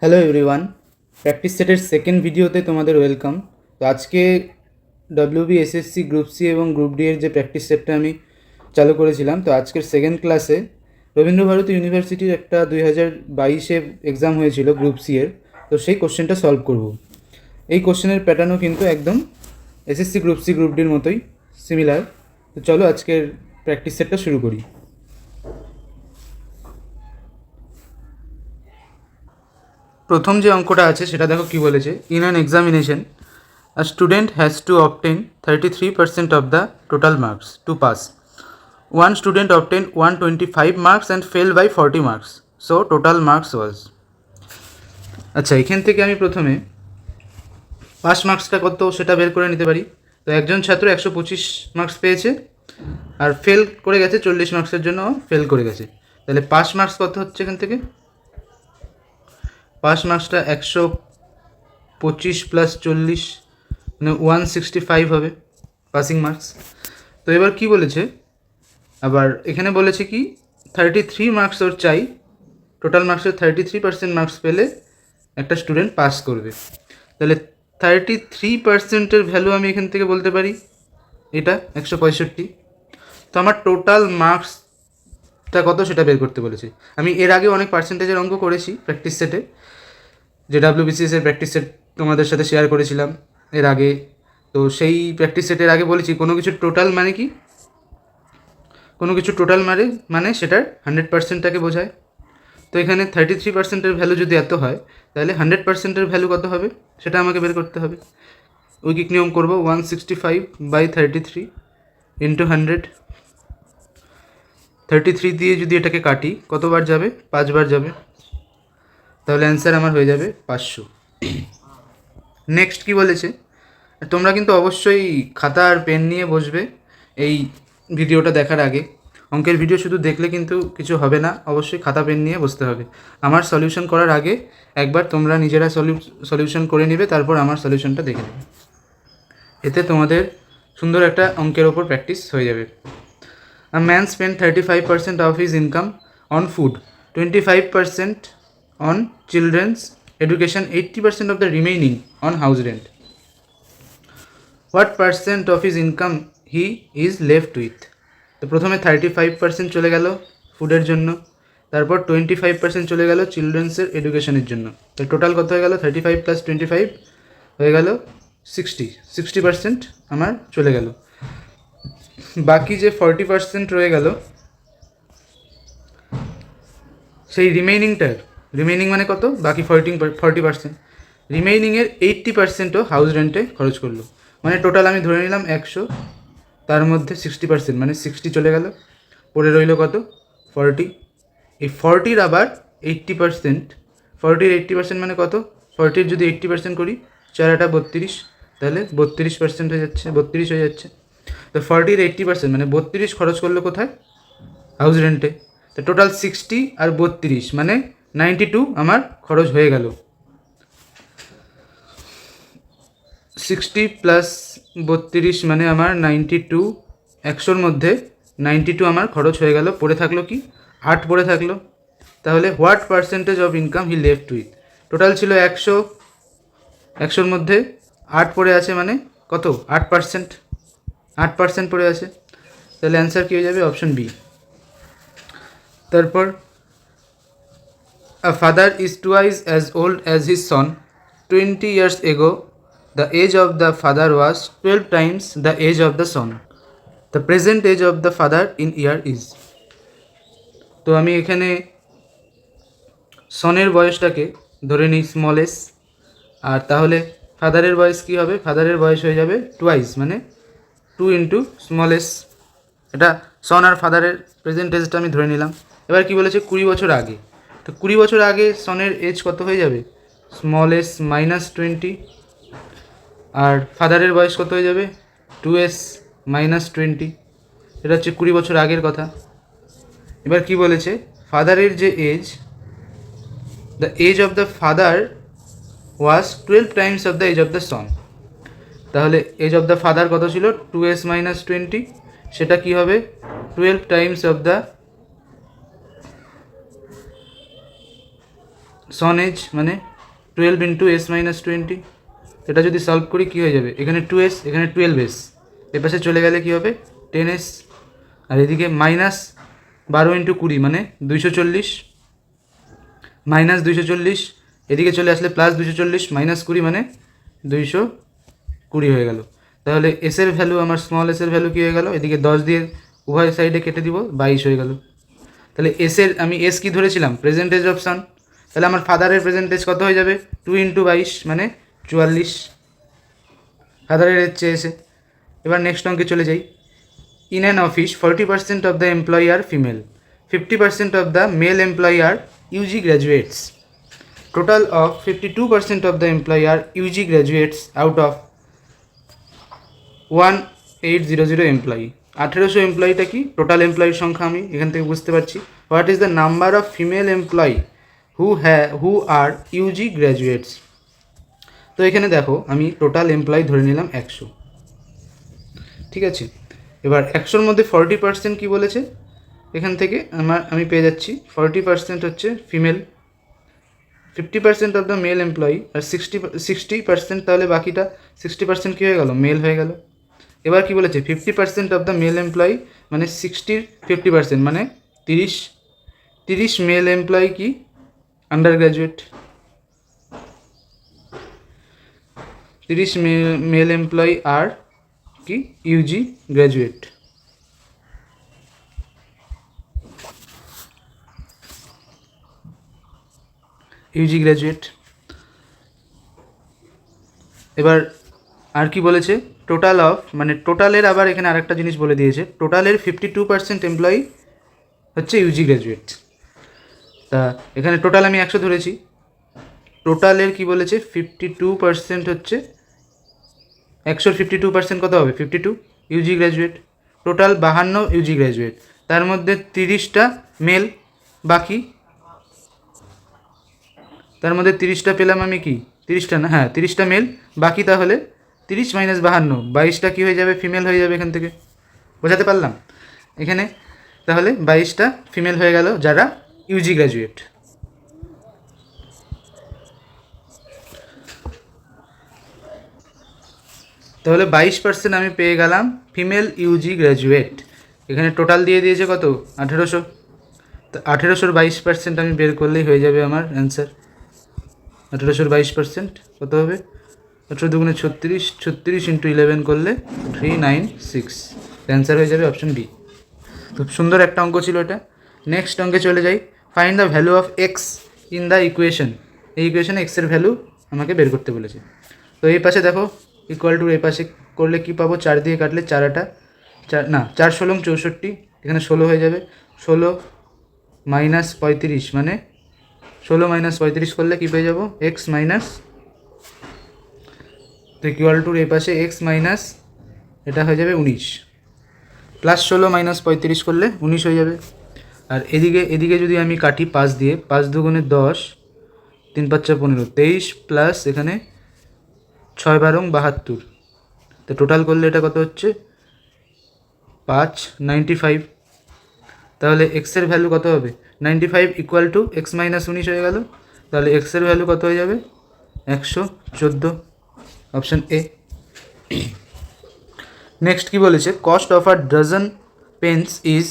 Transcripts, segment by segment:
Hello everyone, practice সেটের second ভিডিওতে তোমাদের ওয়েলকাম। তো আজকে এসএসসি গ্রুপ সি এবং গ্রুপ ডি এর যে প্র্যাকটিস সেটটা আমি চালু করেছিলাম, তো আজকের সেকেন্ড ক্লাসে রবীন্দ্রভারতী ইউনিভার্সিটির একটা 2022-এ এক্সাম হয়েছিল গ্রুপ সি এর, তো সেই কোশ্চেনটা সলভ করব। এই কোশ্চেনের প্যাটার্নও কিন্তু একদম এসএসসি গ্রুপ সি গ্রুপ ডির মতোই সিমিলার। তো চলো আজকের প্র্যাকটিস সেটটা শুরু করি। প্রথম যে অঙ্কটা আছে সেটা দেখো কি বলেছে। In an examination a student has to obtain 33% of the total marks to pass. One student obtained 125 marks and failed by 40 marks. So total marks was. আচ্ছা, এখান থেকে আমি প্রথমে পাস মার্কসটা কত সেটা বের করে নিতে পারি। তো একজন ছাত্র 125 মার্কস পেয়েছে আর ফেল করে গেছে 40 মার্কসের জন্য ফেল করে গেছে। তাহলে পাস মার্কস কত হচ্ছে এখান থেকে? পাস মার্কসটা 125 প্লাস 40 মানে 165 হবে পাসিং মার্কস। তো এবার কি বলেছে, আবার এখানে বলেছে কি 33 মার্কস ওর চাই, টোটাল মার্কসের 33% মার্কস পেলে একটা স্টুডেন্ট পাস করবে। তাহলে 33%-এর ভ্যালু আমি এখান থেকে বলতে পারি এটা 165। তো আমার টোটাল মার্কসটা কত সেটা বের করতে বলেছে। আমি এর আগে অনেক পার্সেন্টেজের অঙ্ক করেছি প্র্যাকটিস সেটে, যে ডাব্লিউবিসিএসের প্র্যাকটিস সেট তোমাদের সাথে শেয়ার করেছিলাম এর আগে। তো সেই প্র্যাকটিস সেটের আগে বলেছি কোনো কিছু টোটাল মানে কি, কোনো কিছু টোটাল মানে সেটার 100%টাকে বোঝায়। তো এখানে 33%-এর ভ্যালু যদি এত হয়, তাহলে 100%-এর ভ্যালু কত হবে সেটা আমাকে বের করতে হবে। ঐকিক নিয়ম করব, 165/33 ইন্টু 100। 33 দিয়ে যদি এটাকে কাটি কতবার যাবে? 5 বার যাবে। তাহলে অ্যান্সার আমার হয়ে যাবে 500। নেক্সট কি বলেছে, তোমরা কিন্তু অবশ্যই খাতা আর পেন নিয়ে বসবে এই ভিডিওটা দেখার আগে। অঙ্কের ভিডিও শুধু দেখলে কিন্তু কিছু হবে না, অবশ্যই খাতা পেন নিয়ে বসতে হবে। আমার সলিউশন করার আগে একবার তোমরা নিজেরা সলিউশন করে নেবে, তারপর আমার সলিউশনটা দেখে নেবে। এতে তোমাদের সুন্দর একটা অঙ্কের ওপর প্র্যাকটিস হয়ে যাবে। A man spent 35% of his income on food, 25% on children's education, 80% of the remaining on house rent. What percent of his income he is left with? তো প্রথমে 35% চলে গেল ফুডের জন্য, তারপর 25% চলে গেল চিলড্রেন্সের এডুকেশনের জন্য। তো টোটাল কত হয়ে গেল? 35 প্লাস 25 হয়ে গেল 60% আমার চলে গেল। বাকি যে 40% রয়ে গেল, সেই রিমেইনিং মানে কত? বাকি 40%, রিমেইনিংয়ের 80%ও হাউস রেন্টে খরচ করলো। মানে টোটাল আমি ধরে নিলাম 100, তার মধ্যে 60% মানে 60 চলে গেল, পড়ে রইল কত? 40। এই 40-র আবার 80%, 40-র 80% মানে কত? 40-র যদি 80% করি 4 32, তাহলে 32% হয়ে যাচ্ছে, 32 হয়ে যাচ্ছে। তো 40-র 80% মানে 32 খরচ করলো কোথায়? হাউস রেন্টে। তো টোটাল 60 আর 32 মানে 92 আমার খরচ হয়ে গেল। 60 প্লাস 32 মানে আমার 92, 100-র মধ্যে 92 আমার খরচ হয়ে গেল। পড়ে থাকলো কি? 8 পড়ে থাকলো। তাহলে what percentage of income he left with? Total ছিল 100, 100-র মধ্যে 8 পড়ে আছে মানে কত? 8%, 8% পড়ে আছে। তাহলে অ্যান্সার কী হয়ে যাবে? Option B. তারপর a father is twice as old as his son. 20 years ago, the age of the father was 12 times the age of the son. The present age of the father in year is. তো আমি এখানে সনের বয়সটাকে ধরে নিই small S, আর তাহলে ফাদারের বয়স কী হবে? ফাদারের বয়স হয়ে যাবে টুয়াইস মানে 2 ইন্টু স্মল এস। এটা সন আর ফাদারের প্রেজেন্ট এজটা আমি ধরে নিলাম। এবার কি বলেছে? 20 বছর আগে। তো 20 বছর আগে সনের এজ কত হয়ে যাবে? স্মল এস মাইনাস 20, আর ফাদারের বয়স কত হয়ে যাবে? 2s minus 20। এটা হচ্ছে 20 বছর আগের কথা। এবার কি বলেছে? ফাদারের যে age, the age of the father was 12 times of the age of the son. তাহলে এজ অফ দ্য ফাদার কত ছিল? 2s মাইনাস 20, সেটা কি হবে? 12 times of the son age মানে 12 ইন্টু এস মাইনাস 20। এটা যদি সলভ করি কী হয়ে যাবে, এখানে 2s, এখানে 12s, এপাশে চলে গেলে কী হবে 10s, আর এদিকে মাইনাস 12 ইন্টু 20 মানে 240, মাইনাস 240, এদিকে চলে আসলে প্লাস 240, মাইনাস 20 মানে 220 হয়ে গেল। তাহলে এসের ভ্যালু, আমার স্মল এসের ভ্যালু কী হয়ে গেল, এদিকে 10 দিয়ে উভয় সাইডে কেটে দিব, 22 হয়ে গেল। তাহলে এসের আমি এস কি ধরেছিলাম, প্রেজেন্টেজ অপশান। তাহলে আমার ফাদারের প্রেজেন্টেজ কত হয়ে যাবে, 2 ইন্টু 22 মানে 44, ফাদারের এর চেয়ে এসে। এবার নেক্সট অঙ্কে চলে যাই। In an office 40% of the employee are female, 50% of the male employee are UG graduates, total of 52% of the employee are UG graduates out of 1800 employee. 1800 এমপ্লয়িটা কি, টোটাল এমপ্লয়ির সংখ্যা আমি এখান থেকে বুঝতে পারছি। What is the number of female employee who are UG graduates. তো এখানে দেখো আমি টোটাল এমপ্লয়ি ধরে নিলাম 100, ঠিক আছে। এবার 100-র মধ্যে 40% কী বলেছে, এখান থেকে আমি পেয়ে যাচ্ছি 40% হচ্ছে female, 50% of the male employee, আর 60%, তাহলে বাকিটা 60% কী হয়ে গেল, মেল হয়ে গেল। এবার কি বলেছে 50% অফ দ্য মেল এমপ্লয়ি মানে 60-র 50% মানে 30 মেল এমপ্লয়ি কি আন্ডার গ্র্যাজুয়েট, 30 মেল এমপ্লয়ি আর কি ইউজি গ্র্যাজুয়েট। Yuji graduate. এবার আর কি বলেছে, টোটাল অফ মানে টোটালের, আবার এখানে আরেকটা জিনিস বলে দিয়েছে, টোটালের 52% এমপ্লয়ি হচ্ছে ইউজি গ্র্যাজুয়েট। তা এখানে টোটাল আমি 100 ধরেছি, টোটালের কি বলেছে 52% হচ্ছে, 100-র 52% কত হবে 52 UG graduate, total 52 UG graduate, তার মধ্যে 30টা মেল, বাকি তার মধ্যে 30টা পেলাম আমি কি, 30টা না, হ্যাঁ 30টা মেল, বাকি তাহলে 30 মাইনাস 52, 22টা কী হয়ে যাবে, ফিমেল হয়ে যাবে। এখান থেকে বোঝাতে পারলাম এখানে, তাহলে 22টা ফিমেল হয়ে গেল যারা ইউজি গ্র্যাজুয়েট। তাহলে 22% আমি পেয়ে গেলাম ফিমেল ইউজি গ্র্যাজুয়েট। এখানে টোটাল দিয়ে দিয়েছে কত 1800, তো 1800-র 22% আমি বের করলেই হয়ে যাবে আমার অ্যান্সার। 1800-র 22% কত হবে, 18 দুগুণে 36, 36 ইন্টু 11 করলে 396, অ্যান্সার হয়ে যাবে অপশন বি। খুব সুন্দর একটা অঙ্ক ছিল এটা। নেক্সট অঙ্কে চলে যাই। Find the value of x in the equation. এই ইকুয়েশনে এক্সের ভ্যালু আমাকে বের করতে বলেছে। তো এই পাশে দেখো ইকুয়াল টু, এই পাশে করলে কী পাবো, 4 দিয়ে কাটলে 4 8 4 16 64, এখানে 16 হয়ে যাবে, 16 মাইনাস 35 মানে 16 মাইনাস 35 করলে কী পেয়ে যাবো, এক্স মাইনাস, তো ইকুয়াল টুর এই পাশে এক্স মাইনাস এটা হয়ে যাবে 19, প্লাস 16 মাইনাস 35 করলে 19 হয়ে যাবে। আর এদিকে যদি আমি কাটি 5 দিয়ে, 5 দুগুণে 10, 3 5 15, 23 প্লাস এখানে 6 12 72, তো টোটাল করলে এটা কত হচ্ছে 595। তাহলে এক্সের ভ্যালু কত হবে 95 ইকুয়াল টু এক্স মাইনাস 19 হয়ে গেল। তাহলে এক্সের ভ্যালু কত হয়ে যাবে 114, অপশান এ। নেক্সট কি বলেছে, cost of a dozen pens is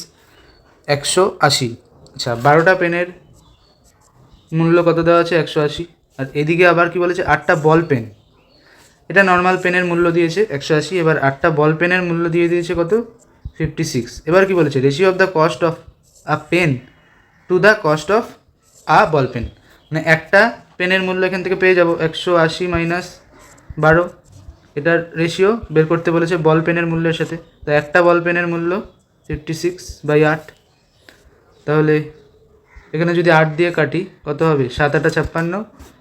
180। আচ্ছা 12টা পেনের মূল্য কত দেওয়া আছে 180। আর এদিকে আবার কি বলেছে 8টা বল পেন, এটা নর্মাল পেনের মূল্য দিয়েছে 180, এবার 8টা বল পেনের মূল্য দিয়ে দিয়েছে কত 56। এবার কি বলেছে, ratio of the cost of a pen to the cost of a ball pen, মানে একটা পেনের মূল্য এখান থেকে পেয়ে যাব 180 মাইনাস 12, এটার রেশিও বের করতে বলেছে বল পেনের মূল্যের সাথে। তো একটা বল পেনের মূল্য 56/8, তাহলে এখানে যদি 8 দিয়ে কাটি কত হবে 7 8 56,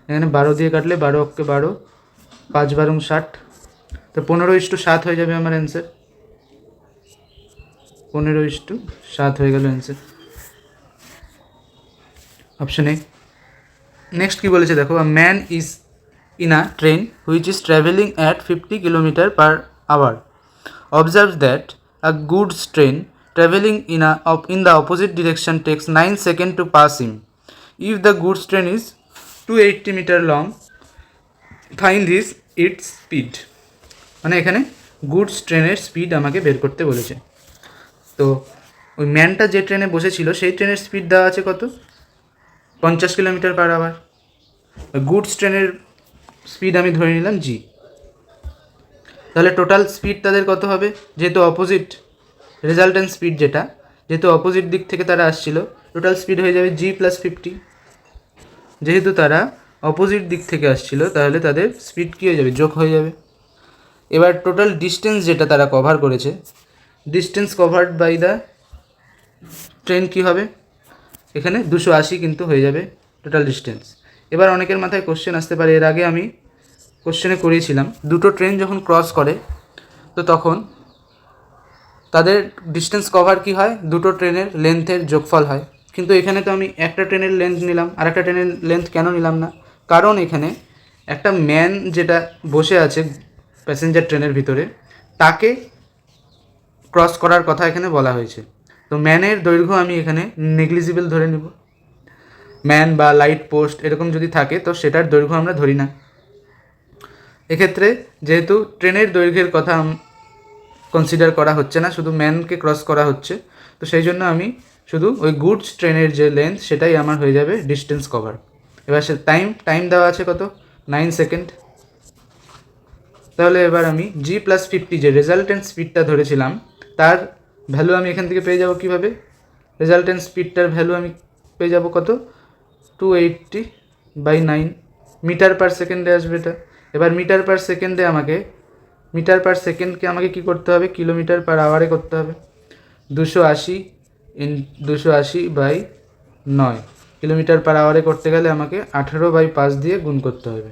এখানে 12 দিয়ে কাটলে 12 অক্ষে 12, 5 12 60, তো 15:7 হয়ে যাবে আমার অ্যান্সার, 15:7 হয়ে গেল অ্যান্সার, অপশন এ। নেক্সট কী বলেছে দেখো, a man is in a train which is travelling at 50 km/h observes that a goods train traveling in the opposite direction takes 9 seconds to pass him. If the goods train is 280 meter long, find its speed. মানে এখানে goods ট্রেনের speed আমাকে বের করতে বলেছে। তো ওই ম্যানটা যে ট্রেনে বসেছিল সেই ট্রেনের স্পিড দেওয়া আছে কত, 50 কিলোমিটার পার আওয়ার। গুডস ট্রেনের স্পিড আমি ধরে নিলাম জি। তাহলে টোটাল স্পিড তাদের কত হবে, যেহেতু অপোজিট রেজাল্টেন্ট স্পিড যেটা, যেহেতু অপোজিট দিক থেকে তারা আসছিল, টোটাল স্পিড হয়ে যাবে জি প্লাস 50। যেহেতু তারা অপোজিট দিক থেকে আসছিল তাহলে তাদের স্পিড কী হয়ে যাবে, যোগ হয়ে যাবে। এবার টোটাল ডিস্টেন্স যেটা তারা কভার করেছে, distance covered by the train কী হবে, এখানে 280 কিন্তু হয়ে যাবে টোটাল ডিস্টেন্স। এবার অনেকের মাথায় কোশ্চেন আসতে পারে, এর আগে আমি কোশ্চেনে করিয়েছিলাম দুটো ট্রেন যখন ক্রস করে তো তখন তাদের ডিস্টেন্স কভার কী হয়, দুটো ট্রেনের লেন্থের যোগফল হয়। কিন্তু এখানে তো আমি একটা ট্রেনের লেন্থ নিলাম, আর একটা ট্রেনের লেন্থ কেন নিলাম না, কারণ এখানে একটা ম্যান যেটা বসে আছে প্যাসেঞ্জার ট্রেনের ভিতরে তাকে ক্রস করার কথা এখানে বলা হয়েছে। তো ম্যানের দৈর্ঘ্য আমি এখানে নেগলিজিবল ধরে নেব। ম্যান বা লাইট পোস্ট এরকম যদি থাকে তো সেটার দৈর্ঘ্য আমরা ধরি না। এক্ষেত্রে যেহেতু ট্রেনের দৈর্ঘ্যের কথা কনসিডার করা হচ্ছে না, শুধু ম্যানকে ক্রস করা হচ্ছে, তো সেই জন্য আমি শুধু ওই গুডস ট্রেনের যে লেন্থ সেটাই আমার হয়ে যাবে ডিস্টেন্স কভার। এবার সে টাইম দেওয়া আছে কত, 9 সেকেন্ড। তাহলে এবার আমি জি প্লাস 50 যে রেজাল্টেন্ট স্পিডটা ধরেছিলাম তার ভ্যালু আমি এখান থেকে পেয়ে যাব কীভাবে, রেজাল্টেন্ট স্পিডটার ভ্যালু আমি পেয়ে যাব কত, 280/9 মিটার পার সেকেন্ডে আসবে এটা। এবার মিটার পার সেকেন্ডকে আমাকে কী করতে হবে, কিলোমিটার পার আওয়ারে করতে হবে। 280/9 কিলোমিটার পার আওয়ারে করতে গেলে আমাকে 18/5 দিয়ে গুণ করতে হবে।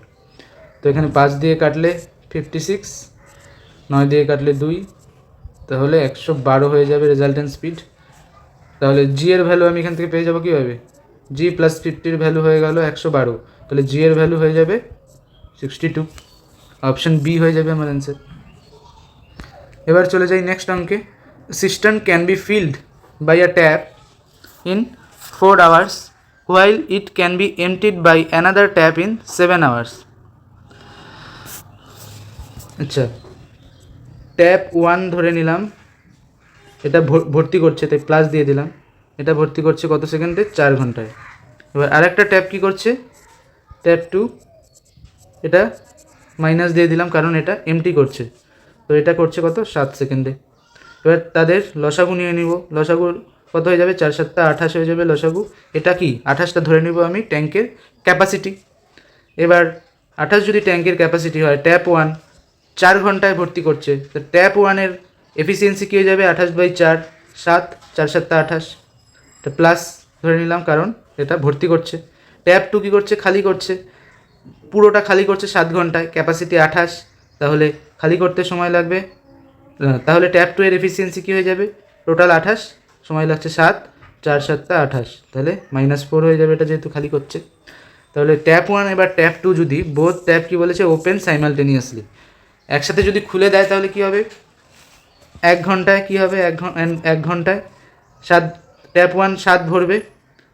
তো এখানে 5 দিয়ে কাটলে 56, 9 দিয়ে কাটলে 2, তাহলে 112 হয়ে যাবে রেজাল্টেন্ট স্পিড। তাহলে জি এর ভ্যালু আমি এখান থেকে পেয়ে যাবো কীভাবে, জি প্লাস 50 ভ্যালু হয়ে গেল 112, তাহলে জি এর ভ্যালু হয়ে যাবে 62। অপশন বি হয়ে যাবে আমার অ্যান্সার। এবার চলে যাই নেক্সট অঙ্কে। System can be filled by a tap in 4 hours while it can be emptied by another tap in 7 hours। আচ্ছা, ট্যাপ 1 ধরে নিলাম, এটা ভর্তি করছে তাই প্লাস দিয়ে দিলাম, এটা ভর্তি করছে কত সেকেন্ডে, 4 ঘন্টায়। এবার আরেকটা ট্যাপ কী করছে, ট্যাপ 2, এটা মাইনাস দিয়ে দিলাম কারণ এটা এমটি করছে, তো এটা করছে কত, 7 সেকেন্ডে। এবার তাদের লসাগু নিয়ে নিব, লসাগু কত হয়ে যাবে, 4 7 28 হয়ে যাবে লসাগু। এটা কি 28টা ধরে নিব আমি ট্যাঙ্কের ক্যাপাসিটি। এবার 28 যদি ট্যাঙ্কের ক্যাপাসিটি হয়, ট্যাপ 1 4 ঘন্টায় ভর্তি করছে, তো ট্যাপ 1-এর এফিসিয়েন্সি কী হয়ে যাবে, 28/4, 7 4 7 28, এটা প্লাস ধরে নিলাম কারণ এটা ভর্তি করছে। ট্যাপ 2 কী করছে, খালি করছে, পুরোটা খালি করছে 7 ঘন্টায়, ক্যাপাসিটি 28, তাহলে খালি করতে সময় লাগবে, তাহলে ট্যাপ 2-এর এফিসিয়েন্সি কী হয়ে যাবে, টোটাল 28, সময় লাগছে 7 4 7 28, তাহলে -4 হয়ে যাবে এটা যেহেতু খালি করছে। তাহলে ট্যাপ 1 এবার ট্যাপ 2 যদি বোথ ট্যাপ কী বলেছে, ওপেন সাইমালটেনিয়াসলি, একসাথে যদি খুলে দেয় তাহলে কী হবে, 1 ঘন্টায় কী হবে, 1 ঘন্টায় 7, ট্যাপ 1 7 ভরবে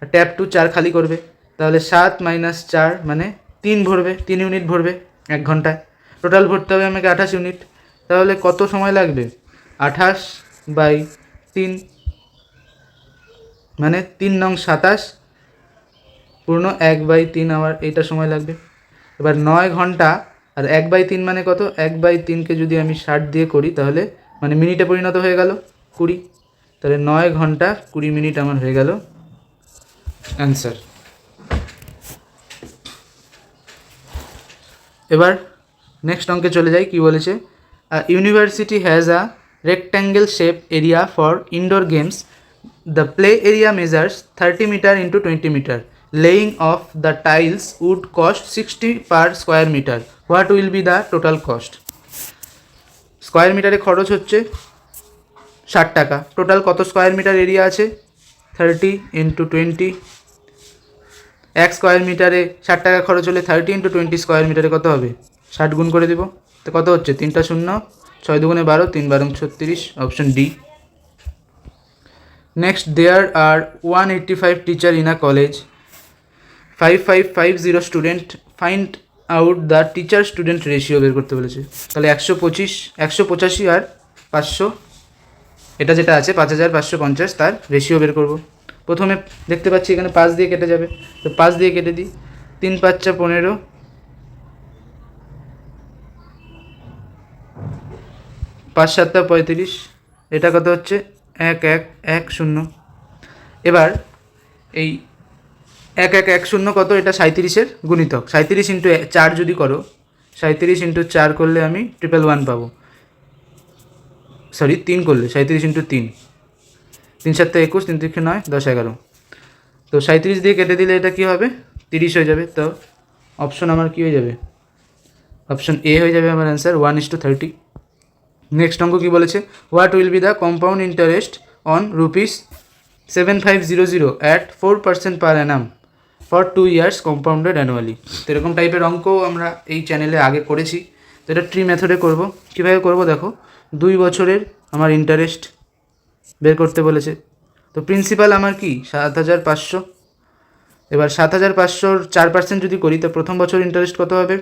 আর ট্যাপ 2 4 খালি করবে, তাহলে 7 - 4 মানে 3 ভরবে, 3 ইউনিট ভরবে 1 ঘন্টায়। টোটাল ভরতে হবে আমাকে 28 ইউনিট, তাহলে কত সময় লাগবে, 28/3 মানে 3 নং 27 পূর্ণ 1/3 আওয়ার, এইটা সময় লাগবে। এবার 9 ঘন্টা আর 1/3 মানে কত, 1/3কে যদি আমি 60 দিয়ে করি তাহলে মানে মিনিটে পরিণত হয়ে গেল 20, তাহলে 9 ঘন্টা 20 মিনিট আমার হয়ে গেল অ্যান্সার। এবার নেক্সট অঙ্কে চলে যাই, কি বলেছে, university has a rectangle shape area for indoor games. The play area measures 30 meter into 20 meter. Laying of the tiles would cost 60 per square meter. What will be the total cost? Square মিটারে খরচ হচ্ছে 60 টাকা, total কত square metre area আছে, 30 × 20, 1 square মিটারে 60 টাকা খরচ হলে 30 × 20 স্কোয়ার মিটারে কত হবে, 60 গুণ করে দেবো, তো কত হচ্ছে, 3টা 0, 6 দুগুণে 12, 3 12 36, option D. Next, there are 185 teacher in a college, 5550 student, find out the teacher student ratio বের করতে বলেছে। তাহলে 185 আর 500, এটা যেটা আছে 5550 তার রেশিও বের করব। প্রথমে দেখতে পাচ্ছি এখানে 5 দিয়ে কেটে যাবে, তো 5 দিয়ে কেটে দিই। 3 5 15, 5 7 35, এটা কত হচ্ছে 1110। এবার এই 1110 কত, এটা 37-এর গুণিতক। 37 ইন্টু 4 যদি করো, 37 ইন্টু 4 করলে আমি 111 পাবো, সরি 3 করলে 37 ইন্টু 3, 3 7 21, 3 3 9 10 11। তো 37 দিয়ে কেটে দিলে এটা কী হবে, 30 হয়ে যাবে। তো অপশন আমার কী হয়ে যাবে, অপশন এ হয়ে যাবে আমার অ্যান্সার, 1:30। নেক্সট অঙ্ক কী বলেছে, what will be the compound interest on ₹7500 at 4% per Anam for 2 years compounded annually. তো এরকম টাইপের অঙ্কও আমরা এই চ্যানেলে আগে করেছি। তো এটা ট্রি মেথডে করব। কীভাবে করব দেখো, 2 বছরের আমার ইন্টারেস্ট বের করতে বলেছে। তো প্রিন্সিপাল আমার কি 7500, এবার 7500 4% যদি করি, তো প্রথম বছর ইন্টারেস্ট কত হবে,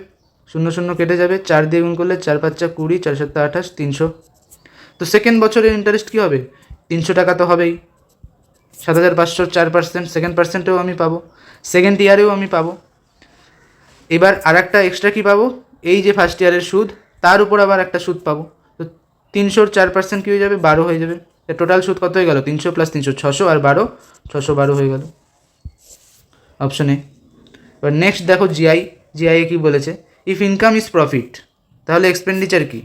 0 0 কেটে যাবে, 4 দিয়ে গুণ করলে 4 5 20, 4 7 28, 300। তো সেকেন্ড বছরের ইন্টারেস্ট কী হবে, 300 টাকা তো হবেই। 7500 4%, সেকেন্ড পার্সেন্টেও আমি পাবো, সেকেন্ড ইয়ারেও আমি পাবো। এবার আর একটা এক্সট্রা কী পাবো, এই যে ফার্স্ট ইয়ারের সুদ, তার উপর আবার একটা সুদ পাবো। তো 300-র 4% কী হয়ে যাবে, 12 হয়ে যাবে। টোটাল সুদ কত হয়ে গেল, 300 + 300 600, আর 12 612 হয়ে গেল, অপশন এ। এবার নেক্সট দেখো জিআইএ কী বলেছে, ইফ ইনকাম ইজ প্রফিট, তাহলে এক্সপেন্ডিচার কী।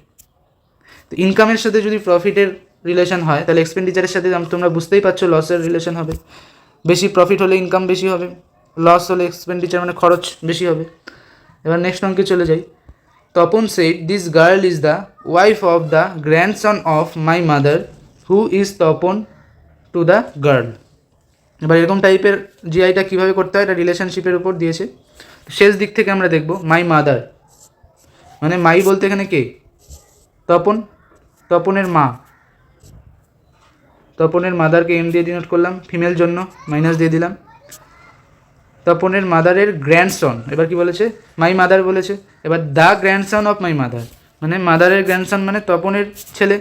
তো ইনকামের সাথে যদি প্রফিটের রিলেশন হয়, তাহলে এক্সপেন্ডিচারের সাথে তোমরা বুঝতেই পারছো লসের রিলেশন হবে। বেশি প্রফিট হলে ইনকাম বেশি হবে, লস হলে এক্সপেন্ডিচার মানে খরচ বেশি হবে। এবার নেক্সট অঙ্কে চলে যাই। Tapan said this girl is the wife of the grandson of my mother, who is Tapan to the girl. এবার এরকম টাইপের জিআইটা কীভাবে করতে হয়, এটা রিলেশনশিপের উপর দিয়েছে। শেষ দিক থেকে আমরা দেখব, মাই মাদার মানে মাই বলতে এখানে কে, তপন, তপনের মা, তপনের মাদারকে এম দিয়ে ডিনোট করলাম, ফিমেল জন্য মাইনাস দিয়ে দিলাম। তপনের মাদারের গ্র্যান্ডসন, এবার কি বলেছে, মাই মাদার বলেছে। এবার the grandson of my mother মানে মাদারের গ্র্যান্ডসন মানে তপনের ছেলে,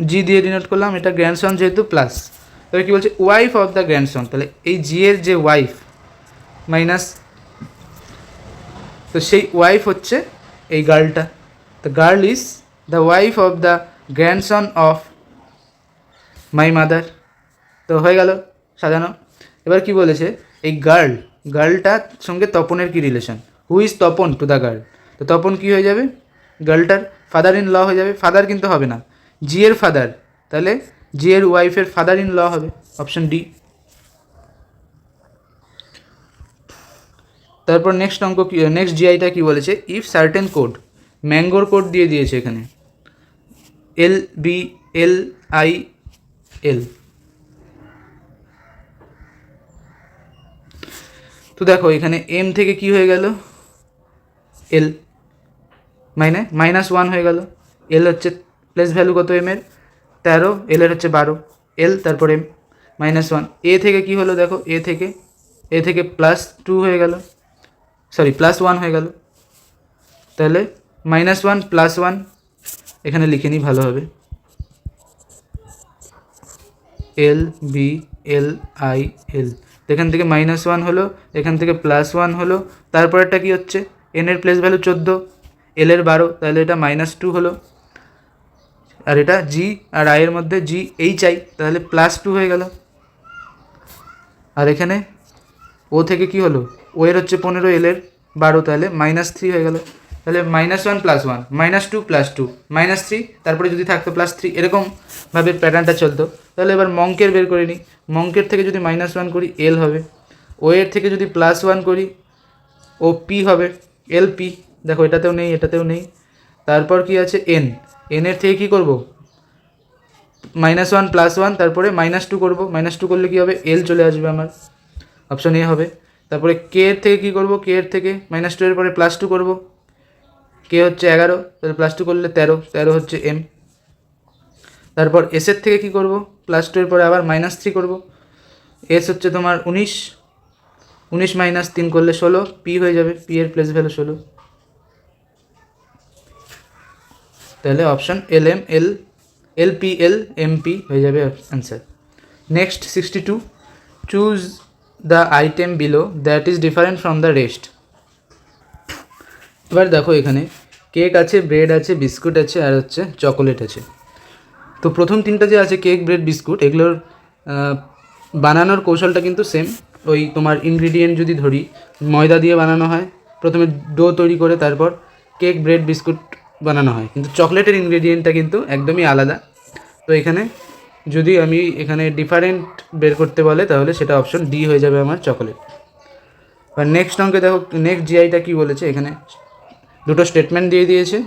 জি দিয়ে ডিনোট করলাম, এটা গ্র্যান্ডসন যেহেতু প্লাস। এবার কী বলছে, ওয়াইফ অফ দ্য গ্র্যান্ডসন, তাহলে এই জি এর যে ওয়াইফ মাইনাস, তো সেই ওয়াইফ হচ্ছে এই গার্লটা। The girl is the wife of the grandson of my mother. তো হয়ে গেল সাজানো। এবার কি বলেছে, এই গার্লটার সঙ্গে তপনের কি relation, who is Tapan to the girl. তো তপন কি হয়ে যাবে, গার্লটার ফাদার ইন ল হয়ে যাবে। ফাদার কিন্তু হবে না, জি এর ফাদার, তাহলে জি এর ওয়াইফের ফাদার ইন ল হবে, অপশন ডি। তারপর নেক্সট অঙ্ক কি, নেক্সট জিআইটা কী বলেছে, ইফ সার্টেন কোড, ম্যাঙ্গোর কোড দিয়ে দিয়েছে এখানে, LBLIL। তো দেখো এখানে এম থেকে কি হয়ে গেল, এল -1 হয়ে গেল। এল হচ্ছে প্লেস ভ্যালু কত এম এর, 13, এল এর হচ্ছে 12, এল তারপর এম -1। এ থেকে কি হলো দেখো, এ থেকে +2 হয়ে গেল, সরি +1 হয়ে গেল। তাহলে -1 +1 এখানে লিখে নিই ভালো হবে, LBLIL। এখান থেকে -1 হলো, এখান থেকে +1 হলো, তারপরেরটা কি হচ্ছে, এন এর প্লেস ভ্যালু 14, এল এর 12, তাহলে এটা -2 হলো। আর এটা জি আর আই এর মধ্যে জি এইচ আই, তাহলে +2 হয়ে গেল। আর এখানে ও থেকে কি হলো, ও এর হচ্ছে 15, এল এর 12, তাহলে -3 হয়ে গেল। তাহলে -1 +1 -2 +2 -3, তারপরে যদি থাকতো +3, এরকমভাবে প্যাটার্নটা চলতো। তাহলে এবার মঙ্কের বের করে নিই। মঙ্কের থেকে যদি -1 করি, এল হবে। ও এর থেকে যদি +1 করি, ও পি হবে, এল পি। দেখো এটাতেও নেই, এটাতেও নেই। তারপর কি আছে, এন, এন এর থেকে কী করবো, -1 +1, তারপরে -2 করবো। -2 করলে কী হবে, এল চলে আসবে আমার, অপশন এ হবে। তারপরে কে এর থেকে কী করবো, কে এর থেকে -2 এর পরে +2 করবো, কে হচ্ছে 11, তাহলে +2 করলে 13 হচ্ছে এম। তারপর এসের থেকে কী করবো, +2 এর পরে আবার -3 করবো, এস হচ্ছে তোমার 19, 19 মাইনাস 3 করলে 16, পি হয়ে যাবে, পি এর প্লেস ভ্যালু 16। তাহলে অপশান LMLPLMP হয়ে যাবে answer. Next 62, choose the item below that is different from the rest. এবার দেখো এখানে কেক আছে, ব্রেড আছে, বিস্কুট আছে, আর হচ্ছে চকোলেট আছে। তো প্রথম তিনটা যে আছে কেক, ব্রেড, বিস্কুট, এগুলোর বানানোর কৌশলটা কিন্তু সেম। ওই তোমার ইনগ্রিডিয়েন্ট যদি ধরি, ময়দা দিয়ে বানানো হয়, প্রথমে ডো তৈরি করে তারপর কেক, ব্রেড, বিস্কুট বানানো হয়, কিন্তু চকলেটের ইনগ্রিডিয়েন্টটা কিন্তু একদমই আলাদা। তো এখানে যদি আমি এখানে ডিফারেন্ট বের করতে বলে তাহলে সেটা অপশন ডি হয়ে যাবে আমার, চকোলেট। আর নেক্সট অঙ্কে দেখো, নেক্সট জিআইটা কী বলেছে, এখানে দুটো স্টেটমেন্ট দিয়ে দিয়েছে,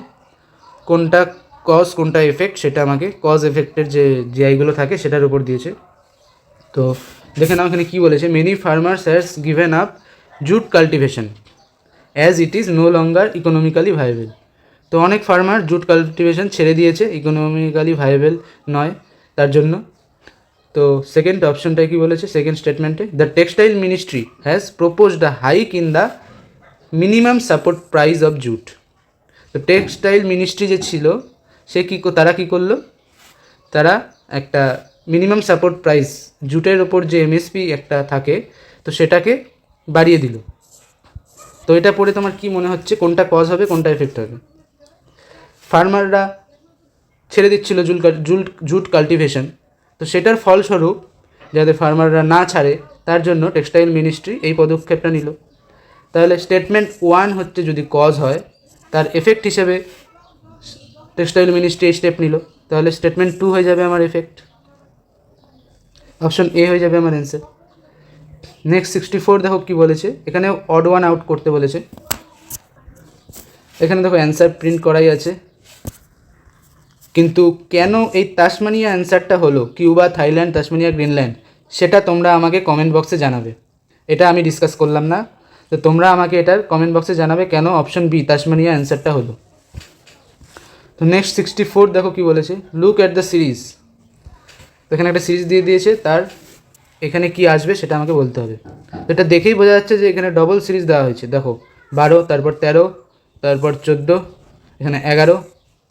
কোনটা কজ কোনটা এফেক্ট সেটা আমাকে কজ এফেক্টের যে জিআইগুলো থাকে সেটার উপর দিয়েছে। তো দেখে নাও এখানে কী বলেছে, many farmers has given up jute cultivation as it is no longer economically viable. তো অনেক ফার্মার জুট কাল্টিভেশন ছেড়ে দিয়েছে, ইকোনমিক্যালি ভাইবেল নয় তার জন্য। তো সেকেন্ড অপশনটায় কী বলেছে, সেকেন্ড স্টেটমেন্টে, the textile ministry has proposed a hike in the minimum support price of jute. তো টেক্সটাইল মিনিস্ট্রি যে ছিল সে তারা কী করলো, তারা একটা মিনিমাম সাপোর্ট প্রাইস, জুটের ওপর যে এমএসপি একটা থাকে, তো সেটাকে বাড়িয়ে দিল। তো এটা পড়ে তোমার কি মনে হচ্ছে কোনটা কজ হবে কোনটা এফেক্ট হবে? ফার্মাররা ছেড়ে দিচ্ছিল জুট কাল্টিভেশন, তো সেটার ফলস্বরূপ যাতে ফার্মাররা না ছাড়ে তার জন্য টেক্সটাইল মিনিস্ট্রি এই পদক্ষেপটা নিল। তাহলে স্টেটমেন্ট 1 হচ্ছে যদি কজ হয়, তার এফেক্ট হিসেবে টেক্সটাইল মিনিস্ট্রি এই স্টেপ নিল, তাহলে স্টেটমেন্ট 2 হয়ে যাবে আমার এফেক্ট, অপশন এ হয়ে যাবে আমার অ্যান্সার। নেক্সট 64 দেখো কী বলেছে, এখানে অড ওয়ান আউট করতে বলেছে। এখানে দেখো অ্যান্সার প্রিন্ট করাই আছে, কিন্তু কেন এই তাসমানিয়া অ্যান্সারটা হলো, কিউবা, থাইল্যান্ড, তাসমানিয়া, গ্রিনল্যান্ড, সেটা তোমরা আমাকে কমেন্ট বক্সে জানাবে। এটা আমি ডিসকাস করলাম না, তো তোমরা আমাকে এটার কমেন্ট বক্সে জানাবে কেন অপশন বি তাসমানিয়া অ্যান্সারটা হলো। তো নেক্সট 64 দেখো কী বলেছে, লুক অ্যাট দ্য সিরিজ। তো এখানে একটা সিরিজ দিয়ে দিয়েছে, তার এখানে কি আসবে সেটা আমাকে বলতে হবে। তো এটা দেখেই বোঝা যাচ্ছে যে এখানে ডবল সিরিজ দেওয়া হয়েছে। দেখো 12, তারপর 13, তারপর 14, এখানে 11,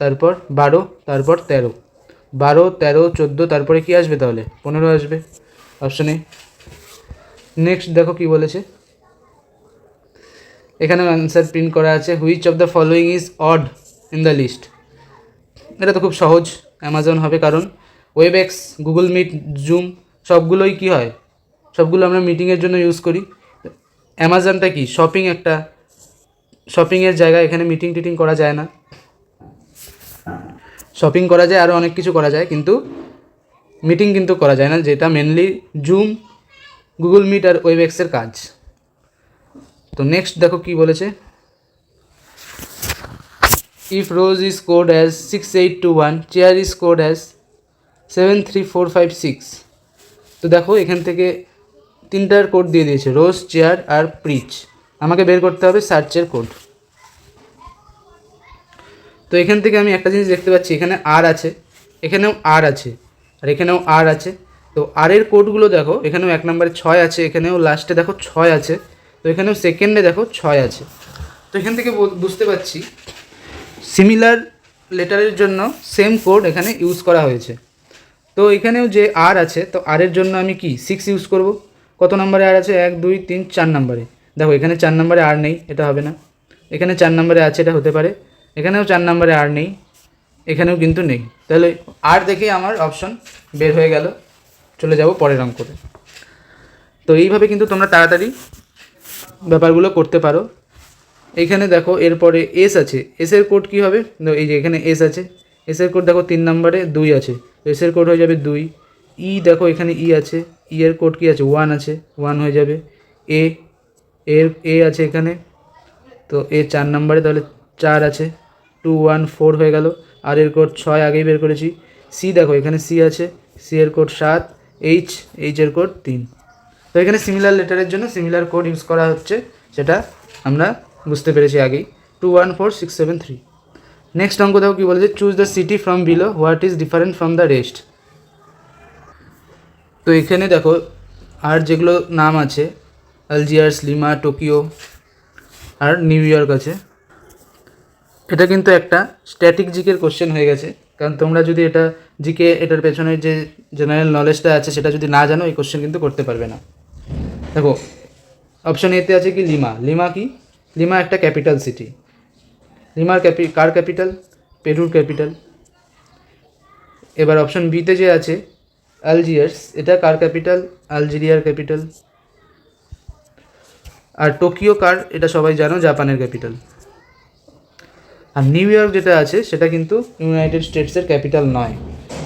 তারপর 12, তারপর 13, 12, 13, 14, তারপরে কি আসবে তাহলে 15 আসবে, অপশন এ। নেক্সট দেখো কি বলেছে, এখানেও অ্যান্সার প্রিন্ট করা আছে, which of the following is odd in the list. এটা তো খুব সহজ, অ্যামাজন হবে, কারণ ওয়েবএক্স, গুগল মিট, জুম সবগুলোই কি হয়, সবগুলো আমরা মিটিংয়ের জন্য ইউজ করি। অ্যামাজনটা কি একটা শপিংয়ের জায়গা, এখানে মিটিং টিটিং করা যায় না। শপিং করা যায়, আরও অনেক কিছু করা যায়, কিন্তু মিটিং কিন্তু করা যায় না, যেটা মেনলি জুম, গুগল মিট আর ওয়েবএক্সের কাজ। তো নেক্সট দেখো কি বলেছে, if rose is code as 6821, chair is code as 73456। তো দেখো এখান থেকে তিনটার কোড দিয়ে দিয়েছে, রোজ, চেয়ার আর প্রিচ। আমাকে বের করতে হবে সার্চের কোড। তো এখান থেকে আমি একটা জিনিস দেখতে পাচ্ছি, এখানে আর আছে, এখানেও আর আছে, আর এখানেও আর আছে। তো আর এর কোডগুলো দেখো, এখানেও 1 নম্বরে 6 আছে, এখানেও লাস্টে দেখো 6 আছে, তো এখানেও সেকেন্ডে দেখো 6 আছে। তো এখান থেকে বুঝতে পারছি সিমিলার লেটারের জন্য সেম কোড এখানে ইউজ করা হয়েছে। তো এখানেও যে আর আছে, তো আর এর জন্য আমি কি 6 ইউজ করব। কত নম্বরে আর আছে, 1 2 3 4 নম্বরে। দেখো এখানে 4 নম্বরে আর নেই, এটা হবে না। এখানে 4 নম্বরে আছে, এটা হতে পারে। এখানেও 4 নম্বরে আর নেই, এখানেও কিন্তু নেই। তাহলে আর দেখেই আমার অপশন বের হয়ে গেল। চলে যাব পরের অঙ্কতে। তো এইভাবে কিন্তু তোমরা তাড়াতাড়ি ব্যাপারগুলো করতে পারো। এইখানে দেখো এরপরে এস আছে, এসের কোড কী হবে, এই যে এখানে এস আছে, এসের কোড দেখো 3 নম্বরে 2 আছে, তো এসের কোড হয়ে যাবে 2। ই দেখো এখানে ই আছে, ই এর কোড কী আছে, 1 আছে, 1 হয়ে যাবে। এ আছে এখানে, তো এ 4 নম্বরে, তাহলে 4 আছে, 2 1 4 হয়ে গেল। আর এর কোড 6 আগেই বের করেছি। সি দেখো এখানে সি আছে, সি এর কোড 7, এইচ এর কোড 3। তো এখানে সিমিলার লেটারের জন্য সিমিলার কোড ইউজ করা হচ্ছে, সেটা আমরা বুঝতে পেরেছি আগেই। 2 1 4 6 7 3। নেক্সট অঙ্ক দেখো কী বলেছে, choose the city from below what is different from the rest. তো এখানে দেখো আর যেগুলো নাম আছে আলজিয়ার্স, লিমা, টোকিও আর নিউ ইয়র্ক আছে। এটা কিন্তু একটা স্ট্যাটিক জিকের কোশ্চেন হয়ে গেছে, কারণ তোমরা যদি এটা জিকে এটার পেছনের যে জেনারেল নলেজটা আছে সেটা যদি না জানো এই কোশ্চেন কিন্তু করতে পারবে না। দেখো অপশন এতে আছে কি লিমা। লিমা কি? লিমা একটা ক্যাপিটাল সিটি। লিমার কার ক্যাপিটাল? পেরুর ক্যাপিটাল। এবার অপশন বিতে যে আছে আলজিয়ার্স, এটা কার ক্যাপিটাল? আলজেরিয়ার ক্যাপিটাল। আর টোকিও কার? এটা সবাই জানো, জাপানের ক্যাপিটাল। আর নিউ ইয়র্ক যেটা আছে সেটা কিন্তু ইউনাইটেড স্টেটসের ক্যাপিটাল নয়,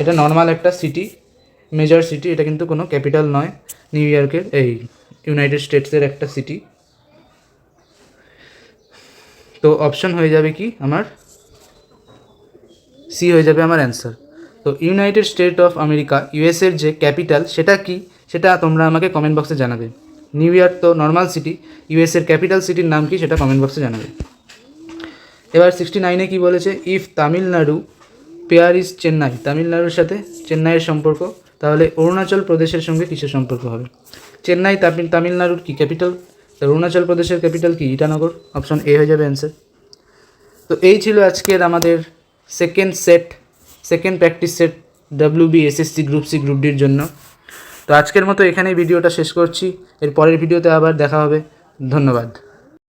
এটা নর্মাল একটা সিটি, মেজর সিটি, এটা কিন্তু কোনো ক্যাপিটাল নয় নিউ ইয়র্কের, এই ইউনাইটেড স্টেটসের একটা সিটি। তো অপশন হয়ে যাবে কি আমার? সি হয়ে যাবে আমার অ্যান্সার। তো ইউনাইটেড স্টেট অফ আমেরিকা ইউএসের যে ক্যাপিটাল সেটা কি, সেটা তোমরা আমাকে কমেন্ট বক্সে জানাবে। নিউ ইয়র্ক তো নর্মাল সিটি, ইউএসের ক্যাপিটাল সিটির নাম কি সেটা কমেন্ট বক্সে জানাবে। এবার 69-এ কী বলেছে? If Tamil Nadu pair is Chennai, তামিলনাড়ুর সাথে চেন্নাইয়ের সম্পর্ক, তাহলে অরুণাচল প্রদেশের সঙ্গে কিসের সম্পর্ক হবে? চেন্নাই তামিলনাড়ুর কি ক্যাপিটাল? অরুণাচল প্রদেশের ক্যাপিটাল কি? ইটানগর। অপশন এ হয়ে যাবে অ্যান্সার। তো এই ছিল আজকের আমাদের second practice set WB SSC group C group ডির জন্য। তো আজকের মতো এখানেই ভিডিওটা শেষ করছি, এর পরের ভিডিওতে আবার দেখা হবে। ধন্যবাদ।